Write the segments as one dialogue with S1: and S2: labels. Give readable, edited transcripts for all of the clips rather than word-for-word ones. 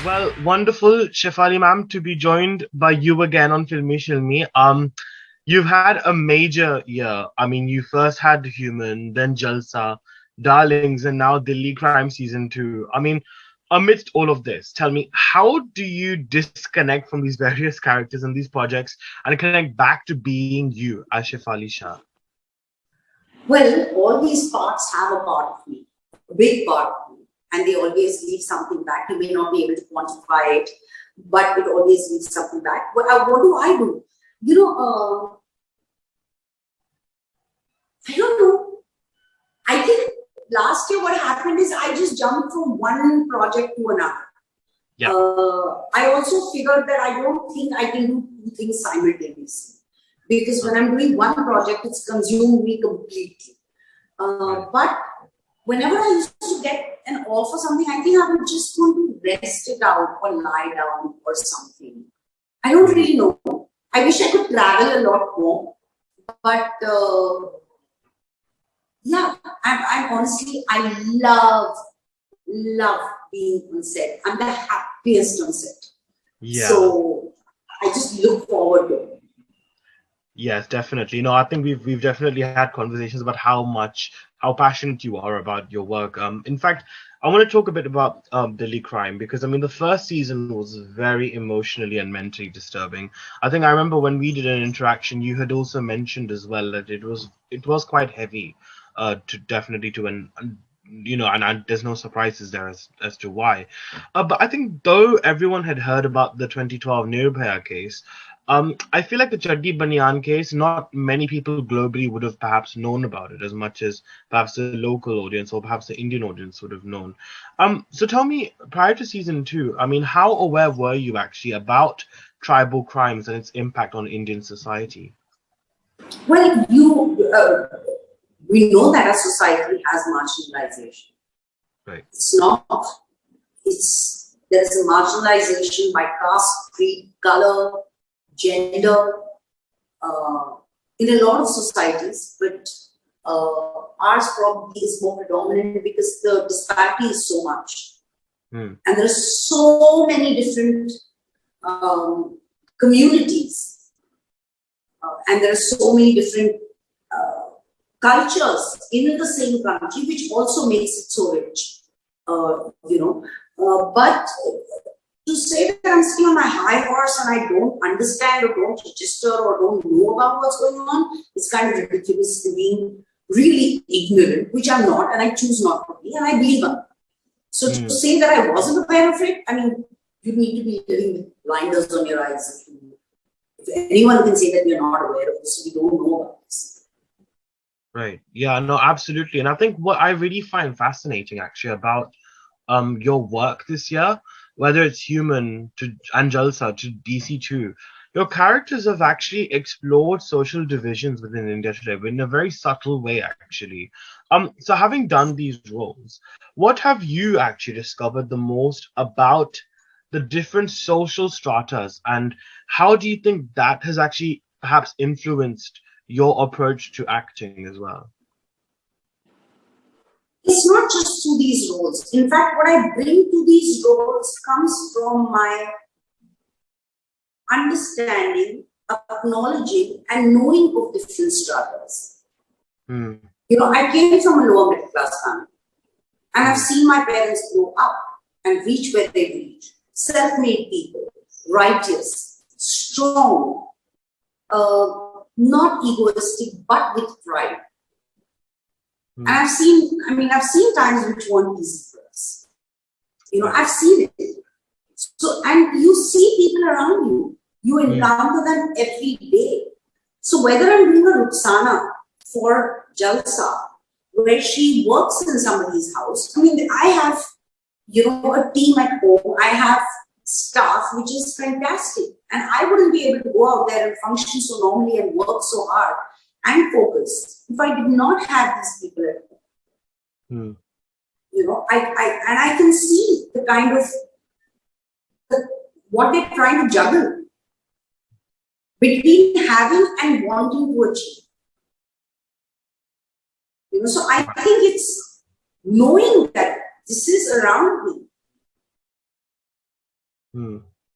S1: Well, wonderful, Shefali ma'am, to be joined by you again on Filme Shilmy. You've had a major year. I mean, you first had Human, then Jalsa, Darlings, and now Delhi Crime Season 2. I mean, amidst all of this, tell me, how do you disconnect from these various characters and these projects and connect back to being you as Shefali Shah?
S2: Well, all these parts have a part of me, a big part of me, and they always leave something back. You may not be able to quantify it, but it always leaves something back. What do I do? You know, I don't know. I think last year what happened is I just jumped from one project to another.
S1: Yeah.
S2: I also figured that I don't think I can do two things simultaneously because when I'm doing one project, it's consumed me completely. But whenever I used to get an offer something, I think I would just want to rest it out or lie down or something. I don't really know. I wish I could travel a lot more, but yeah, I'm honestly, I love being on set. I'm the happiest on set.
S1: Yeah.
S2: So I just look forward to it.
S1: Yes, definitely. No, I think we've definitely had conversations about how passionate you are about your work. In fact, I want to talk a bit about Delhi Crime because I mean the first season was very emotionally and mentally disturbing. I think I remember when we did an interaction, you had also mentioned as well that it was quite heavy, to definitely to an and there's no surprises there as to why. But I think though everyone had heard about the 2012 Nirbhaya case. I feel like the Chaddi Banyan case, not many people globally would have perhaps known about it as much as perhaps the local audience or perhaps the Indian audience would have known. So tell me, prior to season two, I mean, how aware were you actually about tribal crimes and its impact on Indian society?
S2: Well, we know that our society has marginalization.
S1: Right.
S2: It's not. There is a marginalization by caste, creed, color, gender, uh, in a lot of societies, but ours probably is more predominant because the disparity is so much, and there are so many different communities, and there are so many different cultures in the same country, which also makes it so rich. But to say that I'm sitting on my high horse and I don't understand or don't register or don't know about what's going on, it's kind of ridiculous to being really ignorant, which I'm not, and I choose not to be, and I believe in. So to say that I wasn't aware of it, I mean, you need to be living with blinders on your eyes. If anyone can say that you're not aware of this, you don't know about this.
S1: Right. Yeah, no, absolutely. And I think what I really find fascinating actually about your work this year, whether it's Human to and Jalsa to DC2, your characters have actually explored social divisions within India today in a very subtle way, actually. So having done these roles, what have you actually discovered the most about the different social stratas, and how do you think that has actually perhaps influenced your approach to acting as well?
S2: It's not just to these roles. In fact, what I bring to these roles comes from my understanding, acknowledging, and knowing of different struggles. I came from a lower middle class family, and I've seen my parents grow up and reach where they reach. Self-made people, righteous, strong, not egoistic, but with pride. And I've seen times which weren't easy for us. I've seen it. So, and you see people around you, you encounter them every day. So whether I'm doing a Ruxana for Jalsa, where she works in somebody's house, I mean, I have, a team at home, I have staff, which is fantastic. And I wouldn't be able to go out there and function so normally and work so hard and focus if I did not have these people at home. I can see the kind of what they're trying to juggle between having and wanting to achieve. So I think it's knowing that this is around me.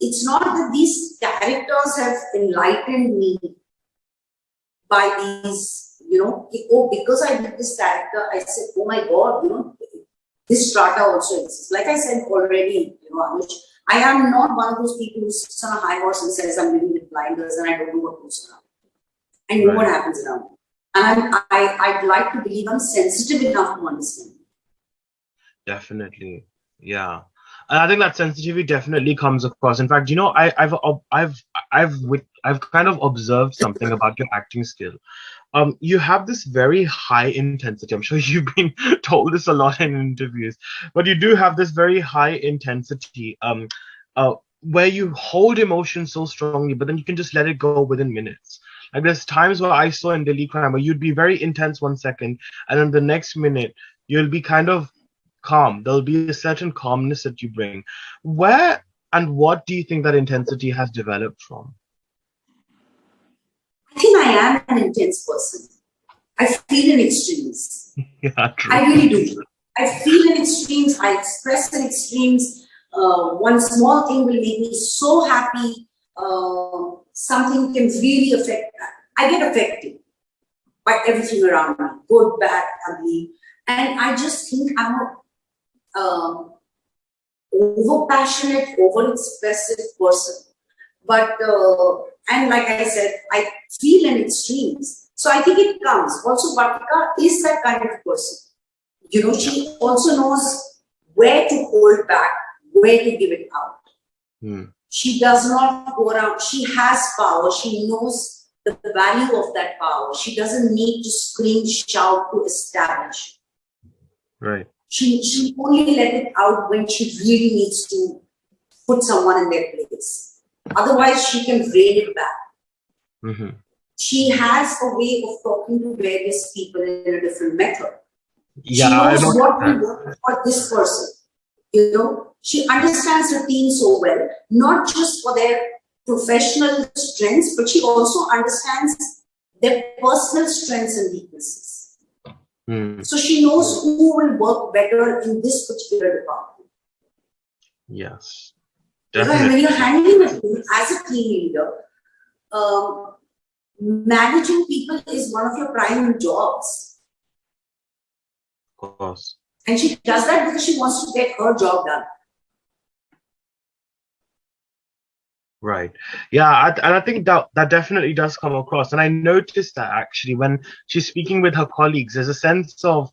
S2: It's not that these characters have enlightened me by these, oh, because I did this character, I said, oh my God, this strata also exists. Like I said already, Anuj, I am not one of those people who sits on a high horse and says, I'm living with blinders and I don't know what goes around. I know what happens around me. And I'd like to believe I'm sensitive enough to understand.
S1: Definitely. Yeah. And I think that sensitivity definitely comes across. In fact, I've kind of observed something about your acting skill. You have this very high intensity. I'm sure you've been told this a lot in interviews, but you do have this very high intensity, where you hold emotion so strongly, but then you can just let it go within minutes. Like there's times where I saw in Delhi Crime where you'd be very intense 1 second, and then the next minute you'll be kind of calm. There'll be a certain calmness that you bring. Where and what do you think that intensity has developed from?
S2: I think I am an intense person. I feel in extremes.
S1: Yeah, true.
S2: I really do. I feel in extremes. I express in extremes. One small thing will make me so happy. Something can really affect. I get affected by everything around me, good, bad, ugly, and I just think I'm a over passionate, over expressive person. But and like I said, I feel in extremes. So I think it comes. Also, Vartika is that kind of person. She also knows where to hold back, where to give it out. She does not go around. She has power. She knows the value of that power. She doesn't need to scream, shout to establish.
S1: Right.
S2: She only let it out when she really needs to put someone in their place. Otherwise, she can rein it back. She has a way of talking to various people in a different method.
S1: Yeah,
S2: she knows what will work for this person. She understands her team so well, not just for their professional strengths, but she also understands their personal strengths and weaknesses. So she knows who will work better in this particular department.
S1: Yes.
S2: Definitely. When you're handling a team as a team leader, managing people is one of your prime jobs.
S1: Of course.
S2: And she does that because she wants to get her job done.
S1: Right. Yeah, and I think that definitely does come across. And I noticed that actually when she's speaking with her colleagues, there's a sense of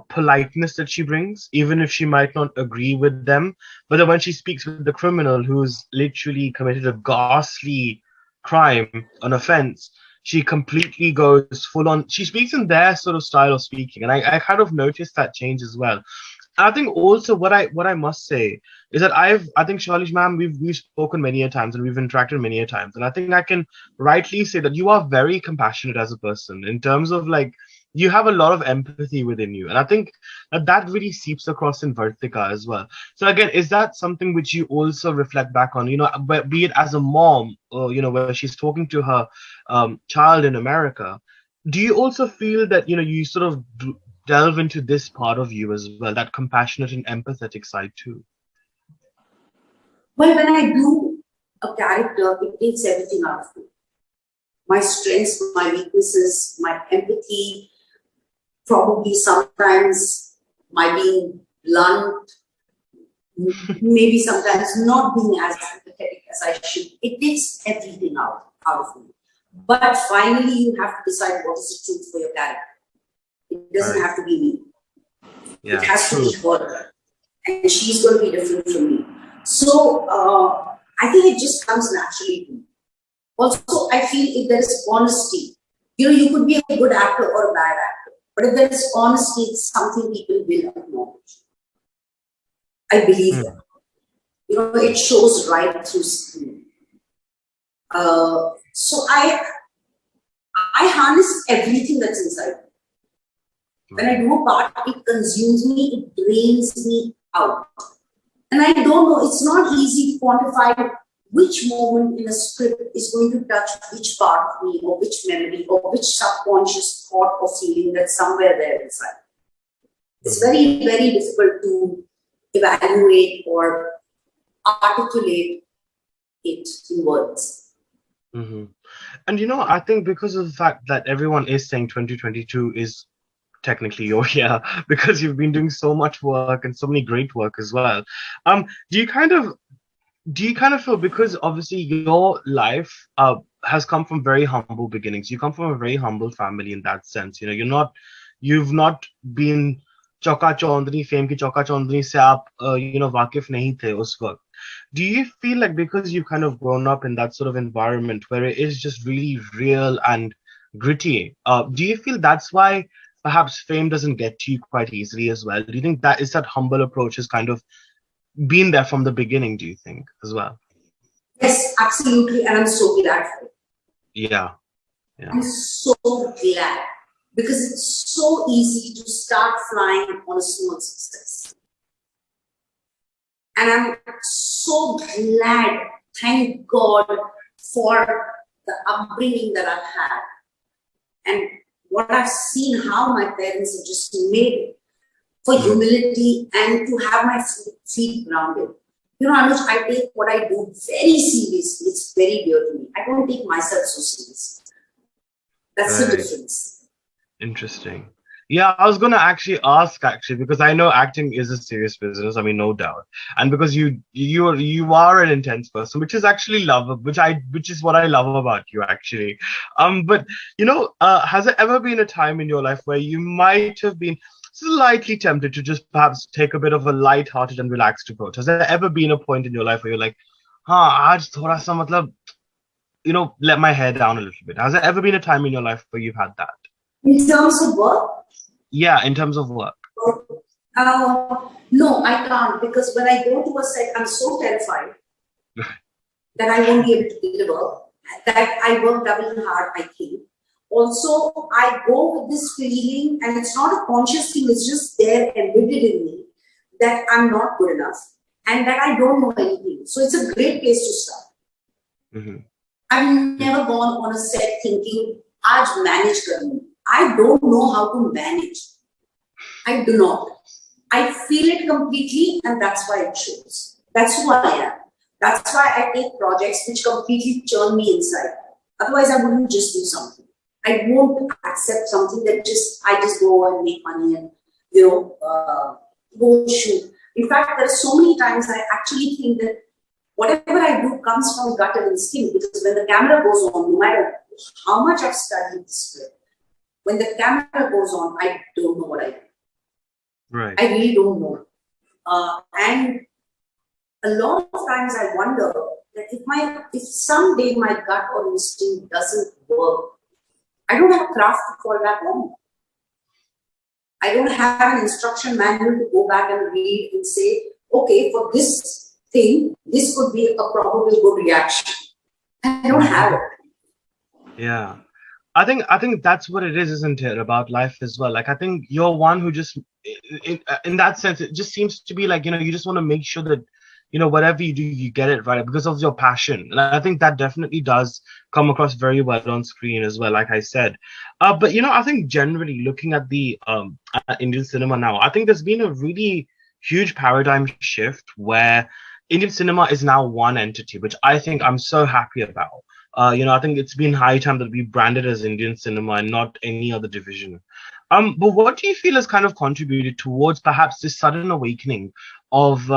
S1: politeness that she brings, even if she might not agree with them. But then when she speaks with the criminal who's literally committed a ghastly crime, an offense, she completely goes full on. She speaks in their sort of style of speaking. And I kind of noticed that change as well. I think also what I must say is that I think Shefali ma'am, we've spoken many a times and we've interacted many a times, and I think I can rightly say that you are very compassionate as a person in terms of like you have a lot of empathy within you, and I think that really seeps across in Vartika as well. So again, is that something which you also reflect back on, be it as a mom or where she's talking to her child in America? Do you also feel that you sort of delve into this part of you as well, that compassionate and empathetic side too?
S2: Well, when I do a character, it takes everything out of me. My strengths, my weaknesses, my empathy, probably sometimes my being blunt, maybe sometimes not being as empathetic as I should. It takes everything out of me. But finally, you have to decide what is the truth for your character. It doesn't have to be me. Yeah, it has to be her. And she's going to be different from me. So I think it just comes naturally to me. Also, I feel if there is honesty, you could be a good actor or a bad actor, but if there is honesty, it's something people will acknowledge. I believe that. It shows right through screen. So I harness everything that's inside. When I do a part, it consumes me, it drains me out. And I don't know, it's not easy to quantify which moment in a script is going to touch which part of me, or which memory, or which subconscious thought or feeling that's somewhere there inside. It's very, very difficult to evaluate or articulate it in words.
S1: Mm-hmm. And I think because of the fact that everyone is saying 2022 is technically your year because you've been doing so much work and so many great work as well. Do you kind of feel, because obviously your life has come from very humble beginnings. You come from a very humble family in that sense. You've not been चौका Chaudhary fame की चौका चौंधरी से आप वाकिफ नहीं थे उस वक्त. Do you feel like because you've kind of grown up in that sort of environment where it is just really real and gritty, do you feel that's why perhaps fame doesn't get to you quite easily as well? Do you think that humble approach has kind of been there from the beginning, do you think, as well?
S2: Yes, absolutely. And I'm so glad for it.
S1: Yeah.
S2: I'm so glad, because it's so easy to start flying on a small success. And I'm so glad, thank God, for the upbringing that I've had. And what I've seen, how my parents have just made it for humility and to have my feet grounded. Anuj, I take what I do very seriously. It's very dear to me. I don't take myself so seriously. That's the difference.
S1: Interesting. Yeah, I was gonna actually ask because I know acting is a serious business. I mean, no doubt, and because you are an intense person, which is actually which is what I love about you actually. But has there ever been a time in your life where you might have been slightly tempted to just perhaps take a bit of a light-hearted and relaxed approach? Has there ever been a point in your life where you're like, aaj thoda sa matlab, let my hair down a little bit? Has there ever been a time in your life where you've had that?
S2: In terms of work?
S1: Yeah, in terms of work.
S2: No, I can't, because when I go to a set, I'm so terrified that I won't be able to deliver, that I work double hard, I think. Also, I go with this feeling, and it's not a conscious thing, it's just there embedded in me, that I'm not good enough and that I don't know anything. So it's a great place to start.
S1: Mm-hmm.
S2: I've never gone on a set thinking, Aaj manage karni. I don't know how to manage. I do not. I feel it completely, and that's why it shows. That's who I am. That's why I take projects which completely churn me inside. Otherwise, I wouldn't just do something. I won't accept something that I just go and make money and go shoot. In fact, there are so many times I actually think that whatever I do comes from gut and instinct, because when the camera goes on, no matter how much I've studied the script, when the camera goes on, I don't know what I do.
S1: Right.
S2: I really don't know. And a lot of times I wonder that if someday my gut or instinct doesn't work, I don't have craft to fall back on. I don't have an instruction manual to go back and read and say, okay, for this thing, this could be a probably good reaction. I don't have it.
S1: Yeah. I think that's what it is, isn't it, about life as well? Like, I think you're one who just, in that sense, it just seems to be like, you just want to make sure that, whatever you do, you get it right because of your passion. And I think that definitely does come across very well on screen as well, like I said. But, I think generally looking at the Indian cinema now, I think there's been a really huge paradigm shift where Indian cinema is now one entity, which I think I'm so happy about. I think it's been high time that we branded as Indian cinema and not any other division. But what do you feel has kind of contributed towards perhaps this sudden awakening of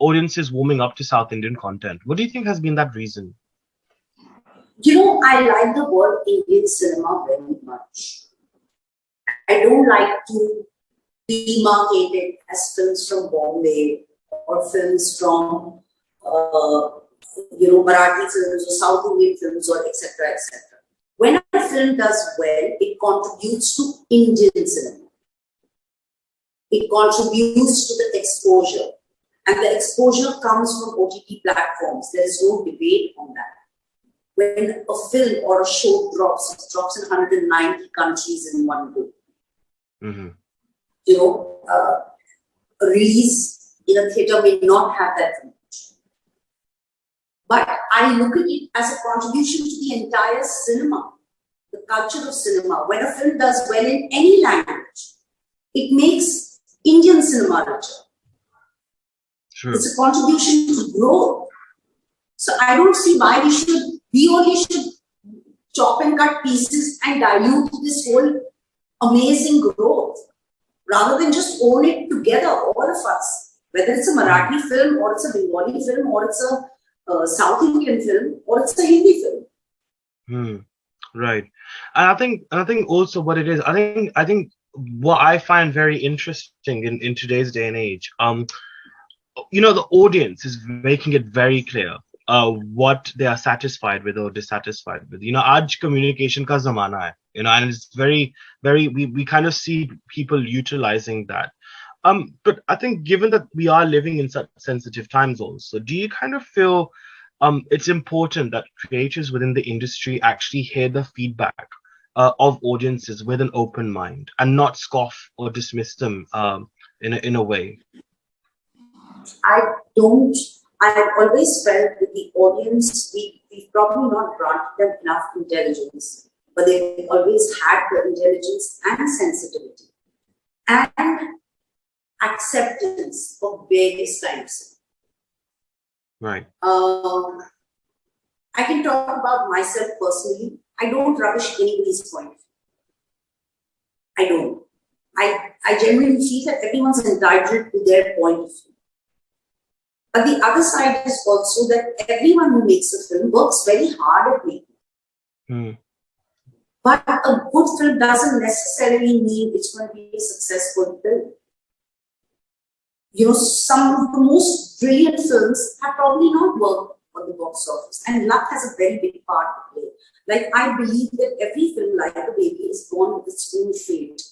S1: audiences warming up to South Indian content? What do you think has been that reason?
S2: I like the word Indian cinema very much. I don't like to demarcate it as films from Bombay or films from Marathi films or South Indian films or etc. etc. When a film does well, it contributes to Indian cinema. It contributes to the exposure. And the exposure comes from OTT platforms. There is no debate on that. When a film or a show drops, it drops in 190 countries in one go.
S1: Mm-hmm.
S2: A release in a theater may not have that reach. But I look at it as a contribution to the entire cinema, the culture of cinema. When a film does well in any language, it makes Indian cinema richer.
S1: True.
S2: It's a contribution to growth. So I don't see why we only should chop and cut pieces and dilute this whole amazing growth, rather than just own it together, all of us. Whether it's a Marathi film, or it's a Bengali film, or it's a South Indian film, or it's a Hindi film.
S1: Right. And I think also what it is, I think what I find very interesting in today's day and age, the audience is making it very clear what they are satisfied with or dissatisfied with. Aaj communication ka zamana hai, and it's very, we kind of see people utilizing that. But I think given that we are living in such sensitive times also, do you kind of feel it's important that creators within the industry actually hear the feedback of audiences with an open mind and not scoff or dismiss them in a way?
S2: I've always felt that the audience, we've probably not granted them enough intelligence, but they've always had the intelligence and sensitivity and acceptance of various types.
S1: Right.
S2: I can talk about myself personally. I don't rubbish anybody's point of view. I don't. I genuinely feel that everyone's entitled to their point of view. But the other side is also that everyone who makes a film works very hard at making. But a good film doesn't necessarily mean it's going to be a successful film. Some of the most brilliant films have probably not worked on the box office, and luck has a very big part to play. Like, I believe that every film, like a baby, is born with its own fate.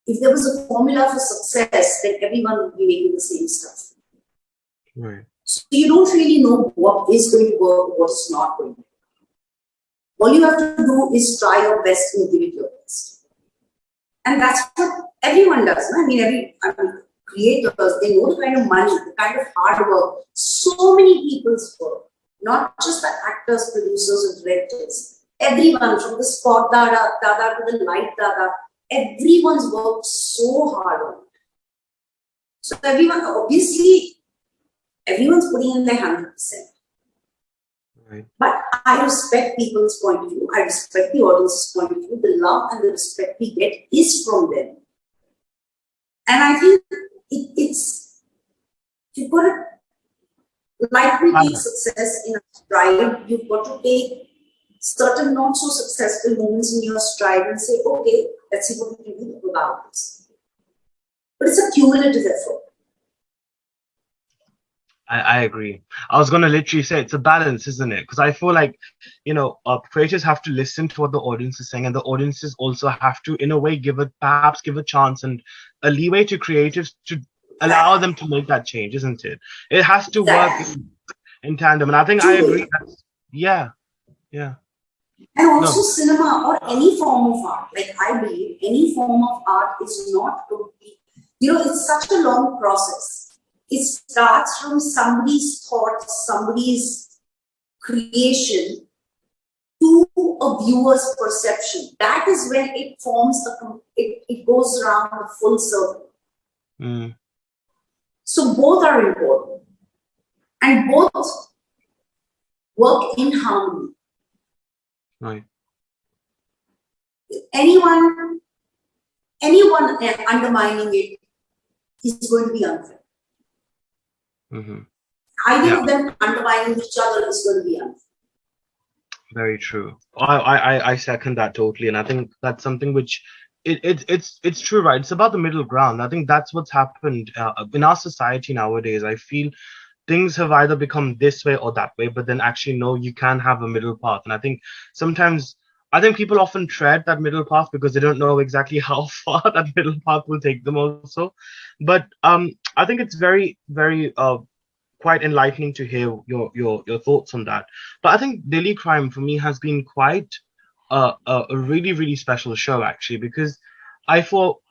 S2: If there was a formula for success, then everyone would be making the same stuff.
S1: Right.
S2: So you don't really know what is going to work, what is not going to work. All you have to do is try your best and give it your best. And that's what everyone does. Creators, they know the kind of money, the kind of hard work. So many people's work, not just the actors, producers, and directors. Everyone, from the spot dada to the light dada, everyone's worked so hard on it. So everyone's putting in their 100%.
S1: Right.
S2: But I respect people's point of view. I respect the audience's point of view. The love and the respect we get is from them. And I think you've got to, like we take success in a stride, you've got to take certain not so successful moments in your stride and say, okay, let's see what we can do about this. But it's a cumulative effort.
S1: I agree. I was going to literally say it's a balance, isn't it? Because I feel like, creators have to listen to what the audience is saying, and the audiences also have to, in a way, perhaps give a chance and a leeway to creatives to allow them to make that change, isn't it? It has to work in tandem. And I think I agree. Yeah.
S2: And also cinema or any form of art. Like, I believe any form of art is not totally, it's such a long process. It starts from somebody's thoughts, somebody's creation, to a viewer's perception. That is when it forms it goes around a full circle. So both are important, and both work in harmony.
S1: Right.
S2: Anyone undermining it is going to be unfair. Either of them undermining each other is going to be unfair.
S1: Very true. I second that totally, and I think that's something which it's true, right? It's about the middle ground. I think that's what's happened in our society nowadays. I feel things have either become this way or that way, but then actually no, you can have a middle path. And I think people often tread that middle path because they don't know exactly how far that middle path will take them also. But I think it's very, very quite enlightening to hear your thoughts on that. But I think Delhi Crime for me has been quite a really, really special show, actually, because I thought,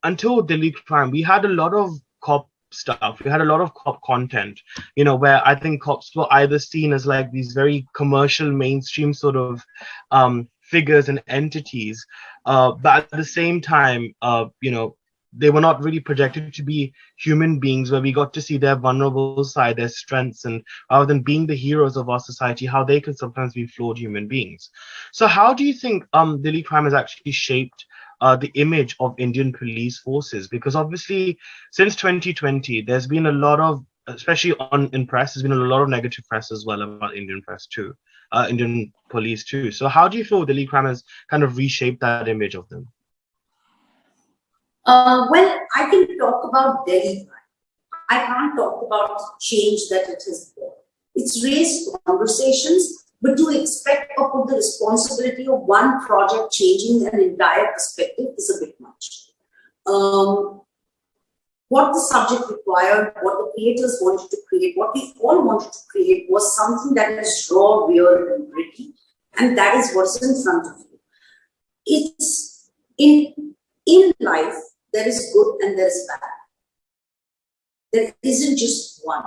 S1: until Delhi Crime, we had a lot of cop stuff. We had a lot of cop content, where I think cops were either seen as like these very commercial, mainstream sort of figures and entities, but at the same time, they were not really projected to be human beings, where we got to see their vulnerable side, their strengths, and rather than being the heroes of our society, how they can sometimes be flawed human beings. So how do you think Delhi crime has actually shaped the image of Indian police forces? Because obviously, since 2020, there's been a lot of, especially in press, there's been a lot of negative press as well about Indian press too, Indian police too. So how do you feel Delhi crime has kind of reshaped that image of them?
S2: Well, I can talk about Delhi crime. I can't talk about change that it has brought. It's raised conversations, but to expect or put the responsibility of one project changing an entire perspective is a bit much. What the subject required, what the creators wanted to create, what we all wanted to create was something that is raw, real, and gritty, and that is what's in front of you. It's in life, there is good and there is bad. There isn't just one.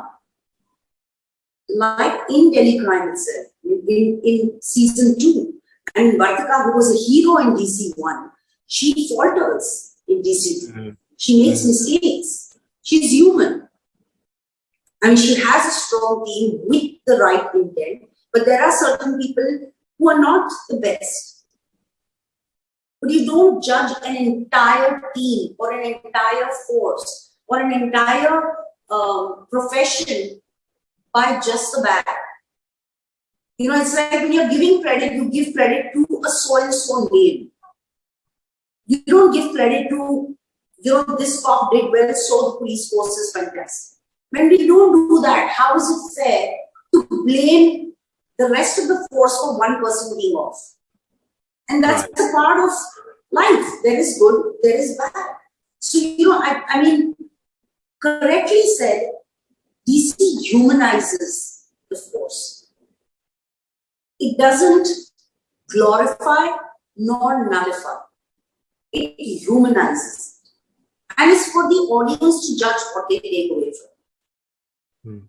S2: Like in Delhi crime itself, in season 2, and Vartika, who was a hero in DC1, she falters in DC2. Mm-hmm. She makes mistakes. She's human. And she has a strong team with the right intent, but there are certain people who are not the best. But you don't judge an entire team or an entire force or an entire profession by just the bad. You know, it's like when you're giving credit, you give credit to a so-and-so name. You don't give credit to, you know, this cop did well, so the police force is fantastic. When we don't do that, how is it fair to blame the rest of the force for one person being off? And that's a part of life. There is good, there is bad. So, you know, I mean, correctly said, DC humanizes the force. It doesn't glorify nor nullify. It humanizes. And it's for the audience to judge what they take away from.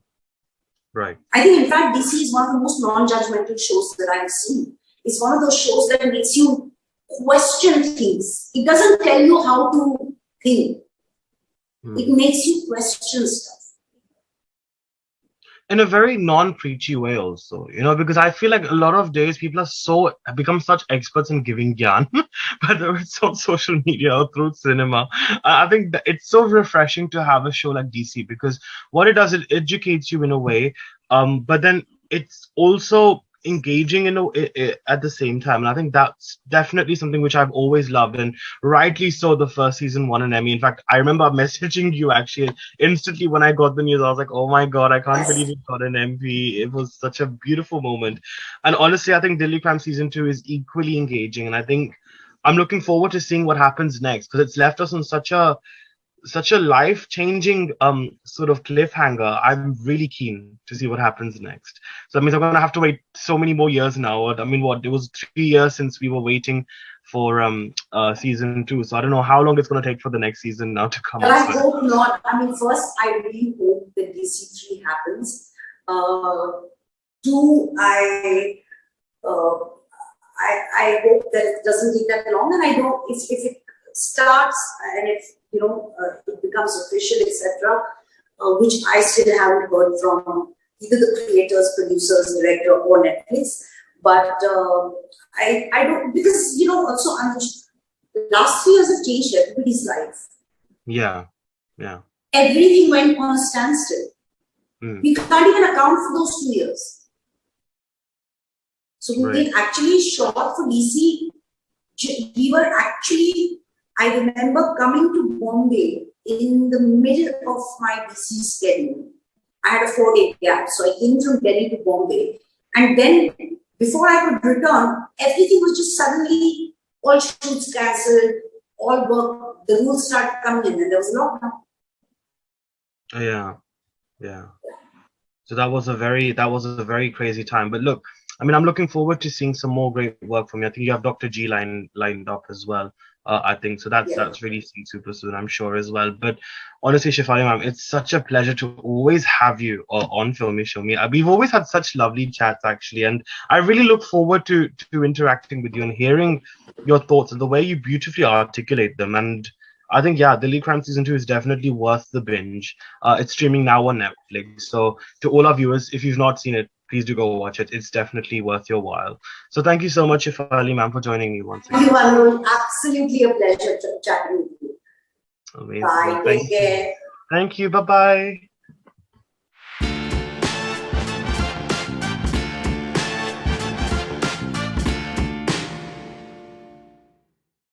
S1: Right.
S2: I think, in fact, DC is one of the most non-judgmental shows that I've seen. It's one of those shows that makes you question things. It doesn't tell you how to think. It makes you question stuff.
S1: In a very non-preachy way also, you know, because I feel like a lot of days people have become such experts in giving gyan, whether it's on social media or through cinema. I think that it's so refreshing to have a show like DC, because what it does, it educates you in a way, but then it's also engaging at the same time. And I think that's definitely something which I've always loved, and rightly so. The first season won an Emmy. In fact, I remember messaging you actually instantly when I got the news. I was like, oh my god, I can't believe it got an Emmy. It was such a beautiful moment. And honestly, I think Delhi Crime season 2 is equally engaging, and I think I'm looking forward to seeing what happens next, because it's left us on such a life-changing sort of cliffhanger. I'm really keen to see what happens next. So that means I'm going to have to wait so many more years now. I mean, it was 3 years since we were waiting for season 2. So I don't know how long it's going to take for the next season now to come
S2: out.
S1: I
S2: hope not. I mean, first, I really hope that DC3 happens. 2, I hope that it doesn't take that long, and I don't, if it starts and if it becomes official, etc., which I still haven't heard from either the creators, producers, director, or Netflix. But I don't, because also the last 3 years have changed everybody's life.
S1: Yeah.
S2: Everything went on a standstill. We can't even account for those 2 years. So we actually shot for DC. We were actually, I remember coming to Bombay in the middle of my DC schedule. I had a 4-day gap, so I came from Delhi to Bombay. And then, before I could return, everything was just suddenly, all shoots cancelled, all work, the rules started coming in, and there was lockdown.
S1: Yeah. So that was a very crazy time. But look, I mean, I'm looking forward to seeing some more great work from you. I think you have Dr. G lined up as well. I think so. That's really super soon, I'm sure, as well. But honestly, Shefali ma'am, it's such a pleasure to always have you on Filme Shilmy. We've always had such lovely chats, actually, and I really look forward to interacting with you and hearing your thoughts and the way you beautifully articulate them. And I think, yeah, Delhi Crime Season 2 is definitely worth the binge. It's streaming now on Netflix. So to all our viewers, if you've not seen it, please do go watch it. It's definitely worth your while. So thank you so much, Shefali ma'am, for joining me once again.
S2: Thank you, Arun. Absolutely a pleasure chatting with you.
S1: Amazing.
S2: Bye. Take care.
S1: Thank you. Bye-bye.